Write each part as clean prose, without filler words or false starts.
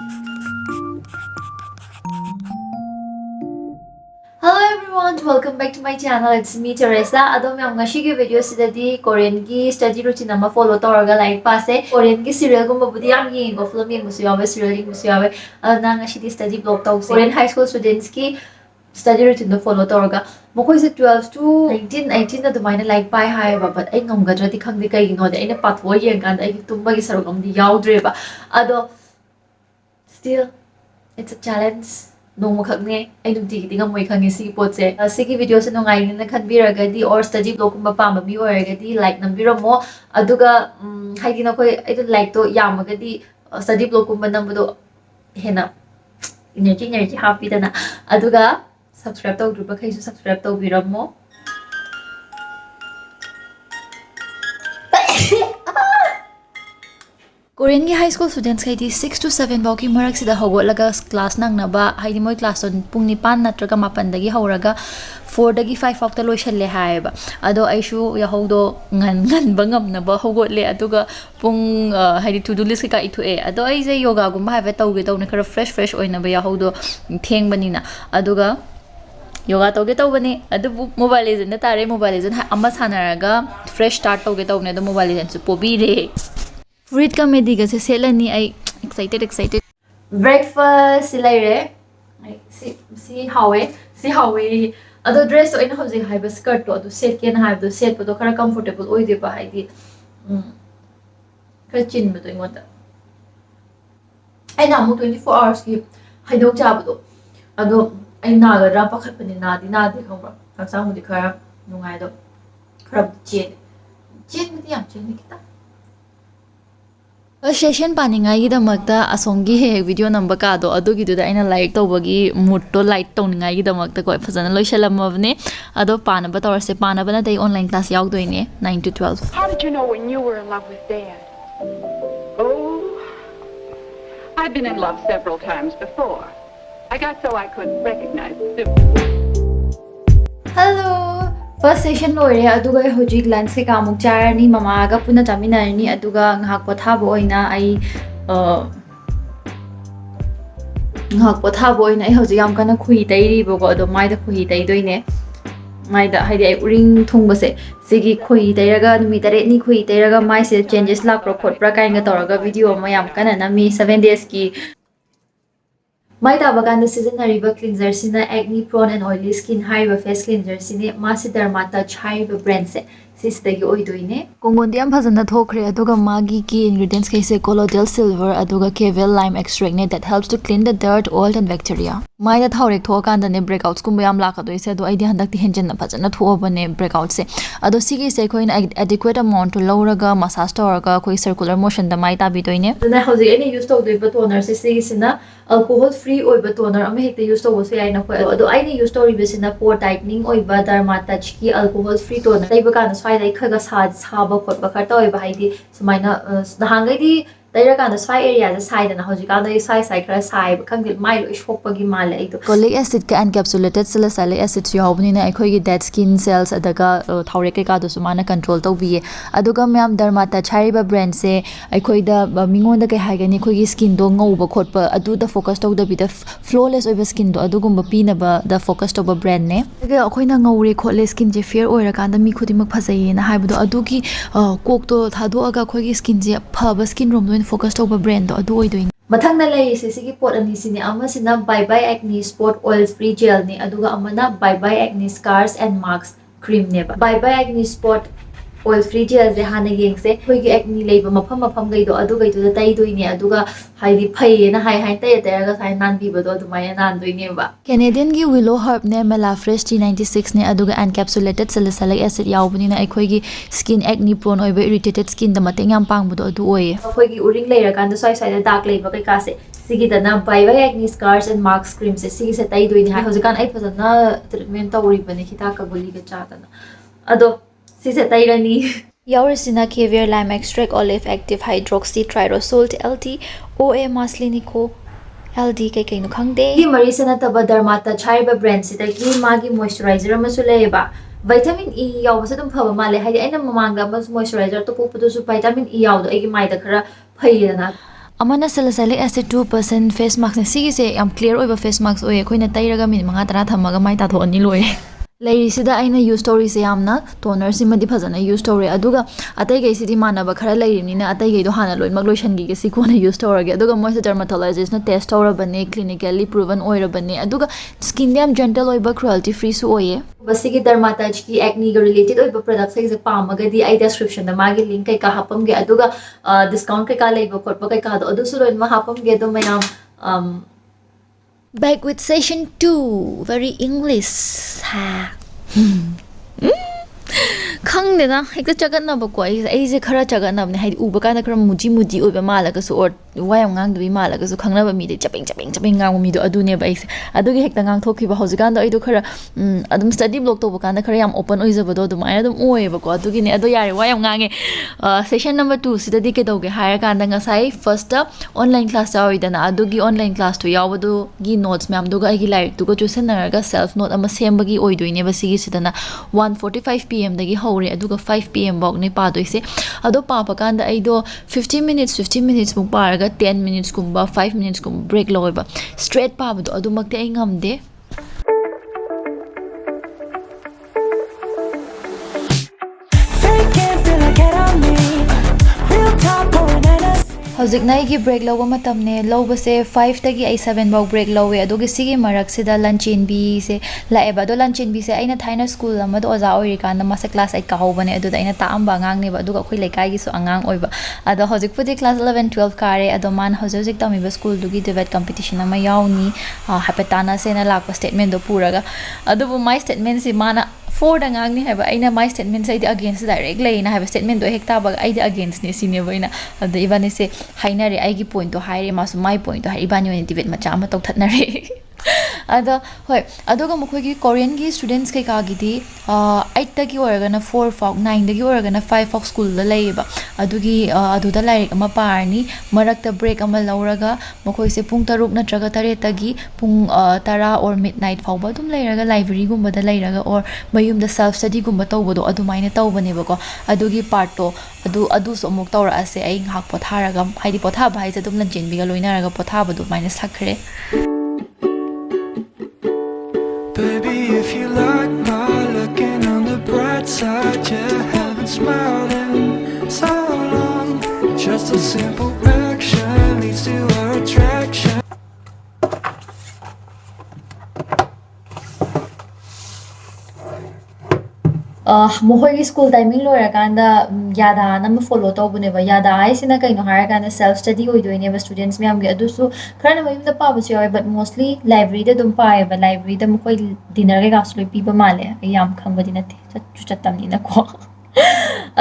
Hello everyone, welcome back to my channel. It's me Teresa. Adom yang ngashigi video sidadi Korean gi study routine ama follow tawraga like pase Korean gi serial gumba budi am yengo film yengo su yawe serial yengo su yawe na ngashidi study blog tawse Korean high school students ki study routine follow tawraga mokoi se 12 to 19 18 adumaina like pai hai ba but ai ngamgadradi khangdi kai gino de aina patwo yeng kan ai tumba gi sarok amdi yaudre ba ado still it's a challenge. No makha I don't think I'm going to see pots. Sigi videos and I can be a or study block Mapama or a like Nambira more aduga hiding up. I don't like to Yamagadi study block number Hena energy happy than aduga subscribe to group case subscribe to Viramo. Korean high school students kaiti 6 to 7 bauki marak sida hogolaga class nangnaba haidi moi class on pung nipan natraga mapan dagi horaga 4 dagi 5 fakta loishalle haiba ado eisu yahodo ngan bangam na ba hogotle aduga pung haidi to do list ka itu ado ai je yoga gumba have tawge tawna kara fresh oina ba yahodo theng banina aduga yoga tawge tawbani adu mobile legend na tare mobile legend amma sanaraga fresh start tawge tawne do mobile legend su pobi re Read comedy ka se lani I excited breakfast silai see how we ado dress to in housing high skirt to ado set ken have the set to kara comfortable oi de ba haidi ka chin ba to ingota ai na mu 24 hours ki haidok jab do ado ai na ga ra pakhat pani na di khamba sang mu di khara nungai do khara chen mi yam chen kita session paningai da magda asongi he video number ka do adugi du da ina like to bagi mood to light to ningai da magda ko fazana loishalamavne ado pana ba tawse pana bana dai online class yaug doine 9 to 12 How did you know when you were in love with Dad? Oh, I've been in love several times before. I got so I could recognize the difference. Hello First session lore aduga hojik lunch ke kamuk charani mama ga puna chaminarni aduga ngak pothabo oina ai ngak pothabo oina ai hojik yam kana khui tairi bogo ado mai da khui tai doine mai da haidi ai uring thungba se sigi khui tairaga numi tare ni khui tairaga mai se changes la pro khot pra kainga toraga video ma yam kana na mi 7 days ki My tabaganda sijinnariba cleanser sina acne prone and oily skin haiba face cleanser sine masi dermatouch haiba brand se sistagi oidoine kongondi am phajana thokre aduga magi ki ingredients kaise colloidal silver aduga kevel lime extract ne that helps to clean the dirt oil and bacteria mai da thawrek thokanda ne breakouts kumba yam lakadoi se ado aidi handak ti henjen na phajana thobane breakout se ado sigi se koina adequate amount to loraga massage toraga koi circular motion da mai tabi doine na hoji any use to doi toner se sigi sina alcohol free oiba toner ama hekta use to so yaina ko ado aini use to ribesina pore tightening oiba dermatouch ki alcohol free toner daiba kana swai dai khaga saba khotba kharta oiba haidi sumaina dahangai di daira kana swai area da side na hoji kana swai khara sai khangil mai lo shokpagi male ai to Salicylic acid ka encapsulated salicylic acid yaubni na akhoi gi dead skin cells adaga thawre kai ka do sumana control tawbiye aduga myam dermatouch hariba brand se akhoi da mingon da kai hagani khoi gi skin do ngauba khotpa adu da focus tawda bi da flawless oiba skin do adugumba pina ba da focus to ba brand ne ga akhoi na ngaure khotle skin je fair oira kanda mi khudi mak phasai na haibdo adugi kok to thado aga khoi gi skin je phaba skin rom focus to brand do adu oidoin mathang na lei se sigi pot ani sine ama sina bye acne spot oil free gel ne aduga amana bye acne scars and marks cream ne ba bye acne spot oil free gel je hana yeng se khoi gi acne leiba mafam gai do adu gai do tai doine aduga haidi phai na hai tai ga sai nan bi ba do dumai nan doine ba Canadian gi willow herb ne mela fresh T96 ne aduga encapsulated salicylic acid yaubni na khoi gi skin acne prone oiba irritated skin da mateng yam pang bu do adu oye khoi gi uring leira kan da sai da dark leiba kai ka se sigi da na bye acne scars and marks cream se sigi se tai doine ha hojikan ai phajana treatment tawri bani hita ka guli ga cha da ado Sisa tairani Yaurasina caviar lime extract olive active hydroxy tyrosol LT OA maslinico LD kai kai no khangde hi marisana taba dermatouch haiba brand sida ki magi moisturizer amasu leba vitamin E yaw sa dum phaba male haidi aina mamanga mas moisturizer to pupu su vitamin E yaw do agi mai da khara phai na amana salicylic acid 2% face mask ne sigi se yam clear oiba face mask oye khoina tairaga min manga tara thamaga mai ta thoni loye leirisi aina use story se yamna toner simadi phajana use story aduga atai gai sidi manaba khara leirimni na atai gai do hana loi mak loisan gi si kona use story ge aduga moi dermatologist na test ora bane clinically proven oira bane aduga skin yam gentle oiba cruelty free su oye basigi dermatology ki acne ga related oiba product sai je pamaga di ai description da magi link kai ka hapam ge aduga discount kai ka leiba khotpa kai ka do adu su loi ma hapam ge do mayam back with session 2 very English ha khangdena hekta chagatnaba ko ai je khara chagatnabne hai uba kana khara muji oiba malaga su or wayam ngang dbi malaga su khangnaba mi de chapeng ngang mi do adune ba ai adugi hekta ngang thokhiba hojikan do ai do khara adum study block to bakanda khara yam open oijaba do dum ai adum oiba ko adugi ne ado yare wayam ngange session number 2 sida di ke doge hire kanda ngasai first online class awidana adugi online class to yawado gi notes ma'am duga ai gi lairik tu ko chusenaraga self note ama sembagi oidoine ba sigi sidana 1:45 pm dagi hore aduga 5 pm bok ne pa doise ado pa pa kanda ai do 15 minutes muk paraga 10 minutes kumba 5 minutes kum break loiba straight pa do adu makte ai ngamde Hojik nai gi break lowa matam ne lowa se 5 tagi ai 7 bau break lowe adogi sigi marak sida luncheon bi se laeba do luncheon bi se aina thaina school ama do oza oi kan ma se class 8 ka hobane adu aina ta amba ngang ne ba aduga khoi lekai gi so angang oiba ado hojik pudi class 11 12 kare ado man hojik tami ba school dugi debate competition ama yauni hapetana se na lakpa statement do puraga adu my statement si mana for the ngang ni haba aina my statement sai against direct lay na haba statement do hekta ba ai against ni sine boina adu ibani se hainare ai gi point to haire masu my point to hai ibani oni debate macha ama tok thatnare ada hoi aduga mkhoi gi Korean gi students kai ka gi di 8 tagi oragana 4 fog 9 tagi oragana 5 fog school la leiba adugi aduda lairik ama parni marakta break ama lauraga mkhoi se pung 3 natraga 3 tagi pung 10 or midnight fawba dum leiraga library gumba da leiraga or mayum da self study gumba tawbodo adumaina tawbane bako adugi part to adu so muk tawra ase ai hak potharaga haidi pothaba hai jadum lan chenbiga loinaraga pothaba du maina sakre Baby, if you like my looking on the bright side, yeah, haven't smiled in so long. Just a simple action leads to our attraction. Mohoi school timing lo rakanda yada nam follow to bune ba yada ai sina kai no hara kana self study oi doine ba students me am ge adu su khana mayum da pa ba chi but mostly library da dum pa ba library da mokoi dinner ge gas lo pi ba male yam khang ba dinate chu chatam ni na ko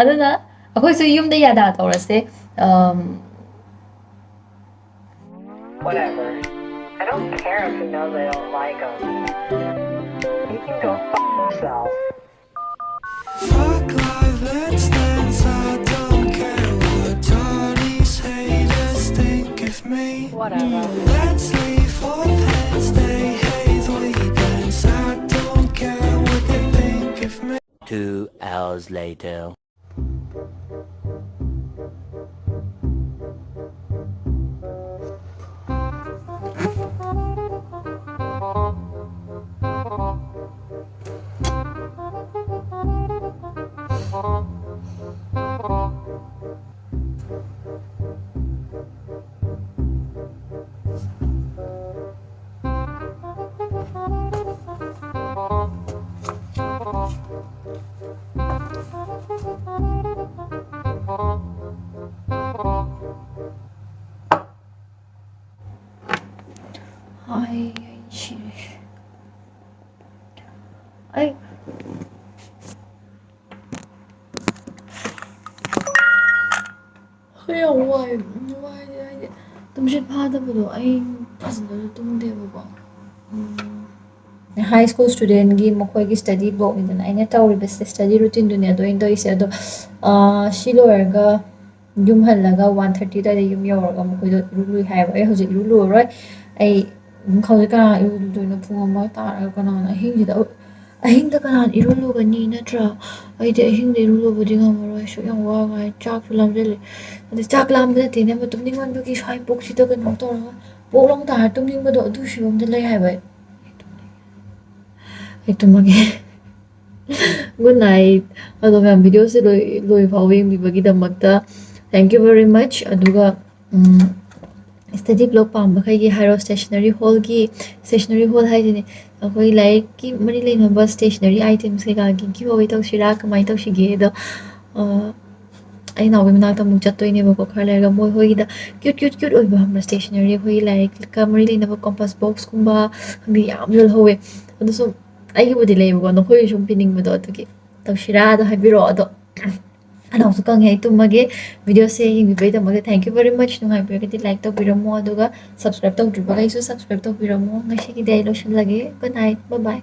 aduna akoi su yum da yada to rase whatever. I don't care if you know they don't like them. You can go fuck yourself. Fuck life, let's dance. I don't care what Tony's haters think of me. Whatever. Let's leave for and stay. Hey, the weekends. I don't care what they think of me. 2 hours later. high school student gi mokoi gi study block ni dan aina tawri bes study routine dunia do indo ise do shiloerga yum halaga 1:30 da yum yoraga mokoi do rului haiba ai hojik rulu roi ai khawika do no phunga ma ta ra kana na hingi da ꯑꯍꯤꯡꯗ ꯀꯅꯥꯅ ꯏꯔꯨꯂꯨꯒꯅꯤ ꯅꯠꯇ꯭ꯔꯥ ꯑꯩꯗꯤ ꯑꯍꯤꯡꯗ ꯏꯔꯨꯂꯨꯕꯗꯤ ꯉꯝꯃꯔꯣꯏ ꯁꯨꯛ ꯌꯥꯝ ꯋꯥꯕ ꯍꯥꯏ ꯆꯥꯛꯁꯨ ꯂꯥꯝꯁꯤꯜꯂꯦ ꯑꯗꯨ ꯆꯥꯛ ꯂꯥꯝꯕ ꯅꯠꯇꯦꯅꯦ ꯑꯃ ꯇꯨꯝꯅꯤꯡꯃꯟꯕꯒꯤ ꯁ꯭ꯋꯥꯏ ꯄꯨꯛꯁꯤꯗ ꯀꯩꯅꯣ ꯇꯧꯔꯒ ꯄꯣꯛ ꯂꯥꯎ ꯇꯥꯔ ꯇꯨꯝꯅꯤꯡꯕꯗꯣ ꯑꯗꯨ ꯐꯤꯕꯝꯗ ꯂꯩ ꯍꯥꯏꯕ ꯑꯩ ꯇꯨꯝꯃꯒꯦ ꯒꯨꯗ ꯅꯥꯏꯠ ꯑꯗꯣ ꯃꯌꯥꯝ ꯚꯤꯗꯤꯑꯣꯁꯦ ꯂꯣꯏ ꯐꯥꯎꯕ ꯌꯦꯡꯕꯤꯕꯒꯤꯗꯃꯛꯇ ꯊꯦꯡꯛ ꯌꯨ ꯚꯦꯔꯤ ꯃꯆ ꯑꯗꯨꯒ ꯁ꯭ꯇꯗꯤ ꯕ꯭ꯂꯣꯛ ꯄꯥꯝꯕꯈꯩꯒꯤ ꯍꯥꯏꯔꯣ ꯁ꯭ꯇꯦꯁꯅꯔꯤ ꯍꯣꯜ ꯍꯥꯏꯁꯤꯅꯦ ꯑꯩꯈꯣꯏ ꯂꯥꯏꯔꯤꯛꯀꯤ ꯃꯔꯤ ꯂꯩꯅꯕ ꯁ꯭ꯇꯦꯁꯅꯔꯤ ꯑꯥꯏꯇꯦꯝꯁ ꯀꯩꯀꯥꯒꯤ ꯒꯤవ్ ꯑꯋꯦ ꯇꯧꯁꯤꯔꯥ ꯀꯃꯥꯏꯅ ꯇꯧꯁꯤꯒꯦ ꯑꯗꯣ ꯑꯩ ꯅꯥꯎꯕꯤ ꯃꯅꯥꯛꯇ ꯑꯃꯨꯛ ꯆꯠꯇꯣꯏꯅꯦꯕꯀꯣ ꯈꯔ ꯂꯩꯔꯒ ꯃꯣꯏ ꯍꯣꯏꯒꯤꯗ ꯀ꯭ꯌꯨꯠ ꯑꯣꯏꯕ ꯁ꯭ꯇꯦꯁꯅꯔꯤ ꯑꯩꯈꯣꯏꯒꯤ ꯂꯥꯏꯔꯤꯛꯀ ꯃꯔꯤ ꯂꯩꯅꯕ ꯀꯣꯝꯄꯁ ꯕꯣꯛꯁꯀꯨꯝꯕ ꯈꯪꯗꯦ ꯌꯥꯝ ꯌꯣꯜꯍꯧꯋꯦ ꯑꯗꯣ ꯁꯨꯝ ꯑꯩꯒꯤꯕꯨꯗꯤ ꯂꯩꯌꯦꯕꯀꯣ ꯅꯈꯣꯏꯒꯤ ꯁꯨꯝ ꯄꯤꯅꯤꯡꯕꯗꯣ ꯑꯗꯨꯒꯤ ꯇꯧꯁꯤꯔꯥꯗꯣ ꯍꯥꯏꯕꯤꯔꯛꯑꯣ ꯑꯗꯣ ꯑꯅꯥꯎꯁꯨ ꯀꯪꯉꯦ ꯑꯩ ꯇꯨꯝꯃꯒꯦ ꯚꯤꯗꯤꯑꯣꯁꯦ ꯌꯦꯡꯕꯤꯕꯒꯤꯗꯃꯛꯇ ꯊꯦꯡꯛ ꯌꯨ ꯚꯦꯔꯤ ꯃꯆ ꯅꯨꯡꯉꯥꯏꯕꯤꯔꯒꯗꯤ ꯂꯥꯏꯛ ꯇꯧꯕꯤꯔꯝꯃꯣ ꯑꯗꯨꯒ ꯁꯕꯁꯀ꯭ꯔꯥꯏꯕ ꯇꯧꯗ꯭ꯔꯤꯕꯈꯩꯁꯨ ꯁꯕꯁꯀ꯭ꯔꯥꯏꯕ ꯇꯧꯕꯤꯔꯝꯃꯣ ꯉꯁꯤꯒꯤꯗꯤ ꯑꯩ ꯂꯣꯏꯁꯤꯜꯂꯒꯦ ꯒꯨꯗ ꯅꯥꯏꯠ ꯕꯥꯏ ꯕꯥꯏ